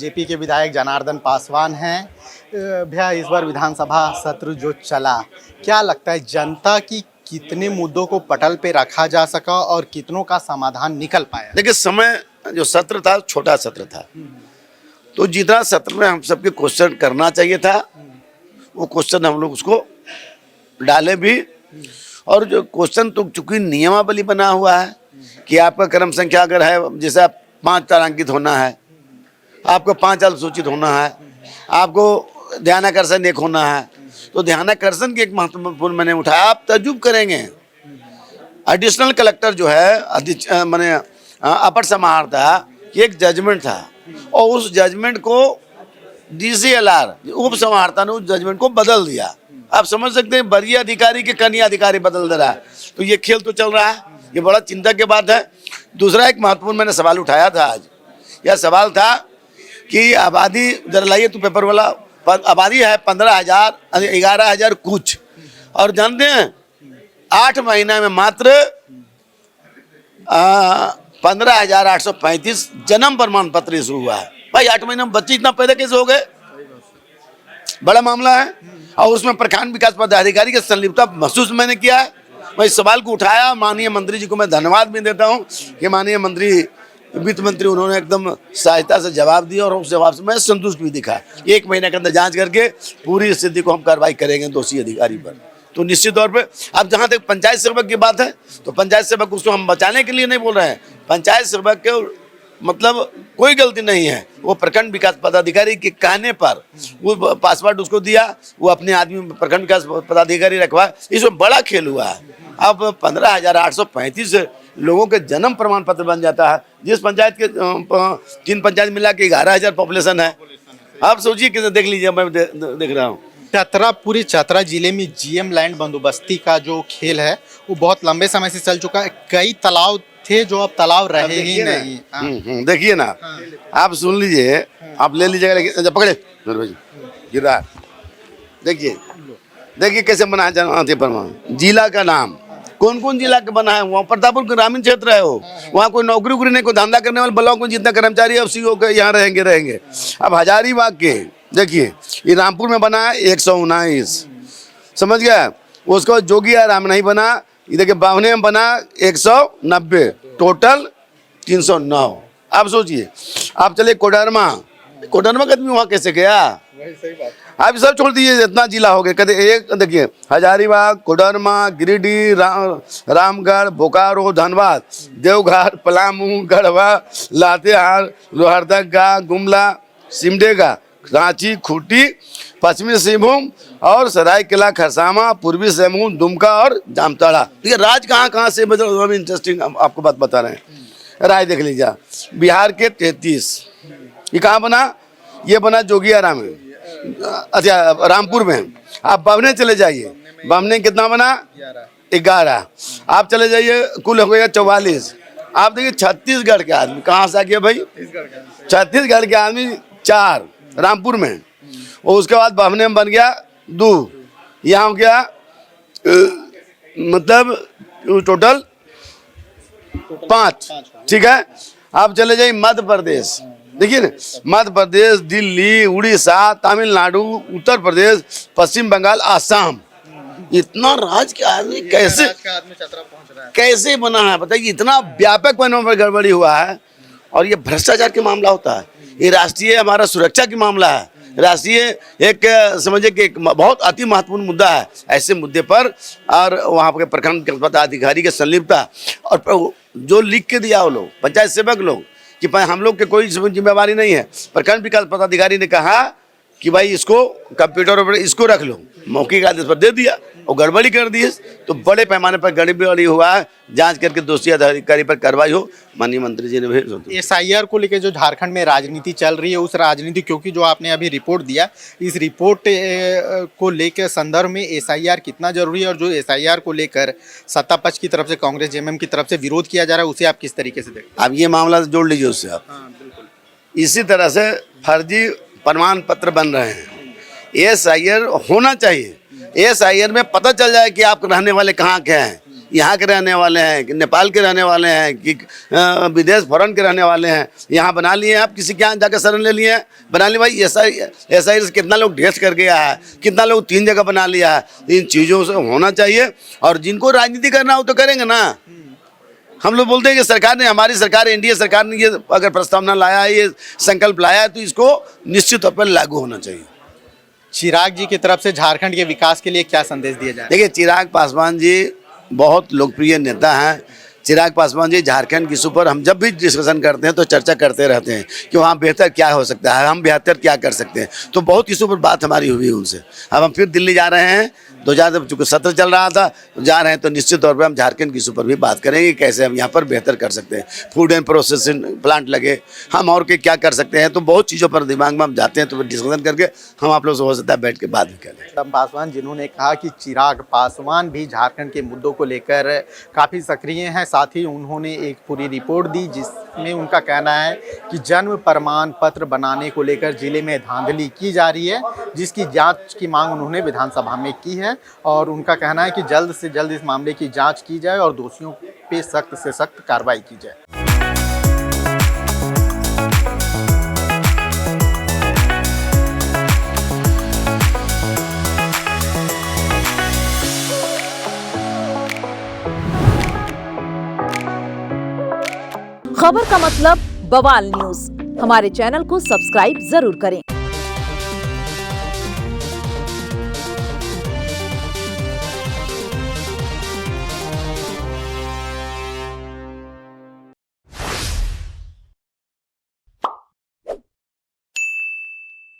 BJP के विधायक जनार्दन पासवान हैं। भैया इस बार विधानसभा सत्र जो चला, क्या लगता है जनता की कितने मुद्दों को पटल पे रखा जा सका और कितनों का समाधान निकल पाया? देखिए, समय जो सत्र था छोटा सत्र था, तो जितना सत्र में हम सबके क्वेश्चन करना चाहिए था वो क्वेश्चन हम लोग उसको डाले भी। और जो क्वेश्चन तो चूंकि नियमावली बना हुआ है कि आपका क्रम संख्या अगर है, जैसे 5 तारांकित होना है, आपको 5 अल्पसूचित होना है, आपको ध्यानाकर्षण 1 होना है, तो ध्यानाकर्षण की एक महत्वपूर्ण मैंने उठाया। आप तजुब करेंगे, एडिशनल कलेक्टर जो है मैंने अपर समाहर्ता एक जजमेंट था और उस जजमेंट को DCLR उप समाहर्ता ने उस जजमेंट को बदल दिया। आप समझ सकते हैं, वरीय अधिकारी के कनीय अधिकारी बदल दे रहा है, तो ये खेल तो चल रहा है, ये बड़ा चिंता की बात है। दूसरा एक महत्वपूर्ण मैंने सवाल उठाया था आज, यह सवाल था कि आबादी, जरा लाइए तो पेपर वाला, आबादी है 15,000 11,000 कुछ, और जानते हैं 8 महीना में मात्र 15,835 जन्म प्रमाण पत्र इशू हुआ है। भाई 8 महीने में बच्चे इतना पैदा कैसे हो गए? बड़ा मामला है। और उसमें प्रखंड विकास पदाधिकारी की संलिप्तता महसूस मैंने किया है। मैं इस सवाल को उठाया, माननीय मंत्री जी को मैं धन्यवाद भी देता हूं कि माननीय मंत्री, वित्त मंत्री, उन्होंने एकदम सहायता से जवाब दिया और उस जवाब से मैं संतुष्ट भी दिखा। 1 महीने के अंदर जांच करके पूरी स्थिति को हम कार्रवाई करेंगे दोषी अधिकारी पर। तो निश्चित तौर पे अब जहाँ तक पंचायत सेवक की बात है, तो पंचायत सेवक उसको हम बचाने के लिए नहीं बोल रहे हैं। पंचायत सेवक के मतलब कोई गलती नहीं है, वो प्रखंड विकास पदाधिकारी के कहने पर वो पासवर्ड उसको दिया, वो अपने आदमी प्रखंड विकास पदाधिकारी रखवा। इसमें बड़ा खेल हुआ है। अब 15,835 लोगों के जन्म प्रमाण पत्र बन जाता है, जिस पंचायत के 3 पंचायत मिला के 11,000 पॉपुलेशन है। आप सोचिए कि देख लीजिए, मैं देख रहा हूँ पूरी चतरा जिले में GM लैंड बंदोबस्ती का जो खेल है वो बहुत लंबे समय से चल चुका है। कई तालाब थे जो अब तालाब रहे ही नहीं। देखिए ना, आप सुन लीजिए, आप ले लीजिएगा, पकड़े गिर रहा है। देखिए कैसे बना है प्रमाण। जिला का नाम कौन कौन जिला का बना है? वहाँ प्रतापपुर ग्रामीण क्षेत्र है, वो वहाँ कोई नौकरी उकरी नहीं, कोई धंधा करने वाले ब्लॉक में जितना कर्मचारी है CO के यहाँ रहेंगे। अब हजारीबाग के देखिए, ये रामपुर में बना है 119, समझ गया। उसको जोगिया राम नहीं बना, ये देखिए बावने में बना 190, टोटल 309। आप सोचिए, आप चले कोडरमा का आदमी वहाँ कैसे गया? आप सब छोड़ दीजिए, इतना जिला हो गया। कहते एक देखिए, हजारीबाग, कोडरमा, गिरिडीह, रामगढ़, बोकारो, धनबाद, देवघर, पलामू, गढ़वा, लातेहार, लोहरदगा, गुमला, सिमडेगा, रांची, खूंटी, पश्चिमी सिंहभूम और सरायकेला खरसावां, पूर्वी सिंहभूम, दुमका और जामताड़ा। ये राज कहाँ से, मतलब इंटरेस्टिंग आपको बात बता रहे हैं। राय देख लीजिए, बिहार के 33, ये कहाँ बना? ये बना जोगियारा में, अच्छा रामपुर में। आप बावने चले जाइए, बावने कितना बना? 11। आप चले जाइए, कुल हो गया 44। आप देखिए छत्तीसगढ़ के आदमी कहाँ से आ गया भाई? छत्तीसगढ़ के आदमी 4 रामपुर में, और उसके बाद बावने में बन गया 2, यहाँ हो गया मतलब टोटल 5, ठीक है। आप चले जाइए मध्य प्रदेश, देखिए ना, मध्य प्रदेश, दिल्ली, उड़ीसा, तमिलनाडु, उत्तर प्रदेश, पश्चिम बंगाल, आसाम। इतना राज्य के आदमी कैसे बना है बताइए? इतना व्यापक बनने पर गड़बड़ी हुआ है। और ये भ्रष्टाचार के मामला होता है, ये राष्ट्रीय हमारा सुरक्षा की मामला है, राष्ट्रीय एक समझिए कि एक बहुत अति महत्वपूर्ण मुद्दा है। ऐसे मुद्दे पर और वहाँ के प्रखंड पदाधिकारी के संलिप्तता, और जो लिख के दिया वो लोग पंचायत सेवक लोग कि हम लोग के कोई जिम्मेवारी नहीं है। प्रखंड विकास पदाधिकारी ने कहा कि भाई इसको कंप्यूटर पर इसको रख लो, मौखिक आदेश पर दे दिया और गड़बड़ी कर दी। तो बड़े पैमाने पर गड़बड़ी हुआ है, जांच करके दोषी अधिकारी पर कार्रवाई हो। माननीय मंत्री जी ने भी SIR को लेकर जो झारखंड में राजनीति चल रही है, उस राजनीति, क्योंकि जो आपने अभी रिपोर्ट दिया, इस रिपोर्ट को लेकर संदर्भ में SIR कितना जरूरी है, और जो SIR को लेकर सत्ता पक्ष की तरफ से, कांग्रेस JMM की तरफ से विरोध किया जा रहा है, उसे आप किस तरीके से देखते हैं? आप ये मामला जोड़ लीजिए उससे आप। इसी तरह से फर्जी प्रमाण पत्र बन रहे हैं। SIR होना चाहिए, SIR में पता चल जाए कि आप रहने वाले कहाँ के हैं, यहाँ के रहने वाले हैं कि नेपाल के रहने वाले हैं कि विदेश फॉरेन के रहने वाले हैं, यहाँ बना लिए आप, किसी के यहाँ जाकर शरण ले लिए हैं, बना लिए। भाई ऐसा ही कितना लोग ढेस कर गया है, कितना लोग 3 जगह बना लिया है। इन चीज़ों से होना चाहिए, और जिनको राजनीति करना हो तो करेंगे ना। हम लोग बोलते हैं कि सरकार ने, हमारी सरकार, एनडीए सरकार ने ये अगर प्रस्तावना लाया है, ये संकल्प लाया है, तो इसको निश्चित तौर पर लागू होना चाहिए। चिराग जी की तरफ से झारखंड के विकास के लिए क्या संदेश दिया जाए? देखिए, चिराग पासवान जी बहुत लोकप्रिय नेता हैं। चिराग पासवान जी झारखंड के इशू पर हम जब भी डिस्कशन करते हैं तो चर्चा करते रहते हैं कि वहाँ बेहतर क्या हो सकता है, हम बेहतर क्या कर सकते हैं। तो बहुत इशू पर बात हमारी हुई उनसे। अब हम फिर दिल्ली जा रहे हैं, 2000 चूँकि सत्र चल रहा था, जा रहे हैं, तो निश्चित तौर पर हम झारखंड के इशू पर भी बात करेंगे, कैसे हम यहाँ पर बेहतर कर सकते हैं। फूड एंड प्रोसेसिंग प्लांट लगे, हम और क्या कर सकते हैं। तो बहुत चीज़ों पर दिमाग में हम जाते हैं, तो डिस्कशन करके हम आप लोग से हो सकता है बैठ के बात भी करें। पासवान जिन्होंने कहा कि चिराग पासवान भी झारखंड के मुद्दों को लेकर काफ़ी सक्रिय हैं, साथ ही उन्होंने एक पूरी रिपोर्ट दी जिसमें उनका कहना है कि जन्म प्रमाण पत्र बनाने को लेकर जिले में धांधली की जा रही है, जिसकी जांच की मांग उन्होंने विधानसभा में की है। और उनका कहना है कि जल्द से जल्द इस मामले की जांच की जाए और दोषियों पे सख्त से सख्त कार्रवाई की जाए। खबर का मतलब बवाल न्यूज। हमारे चैनल को सब्सक्राइब जरूर करें।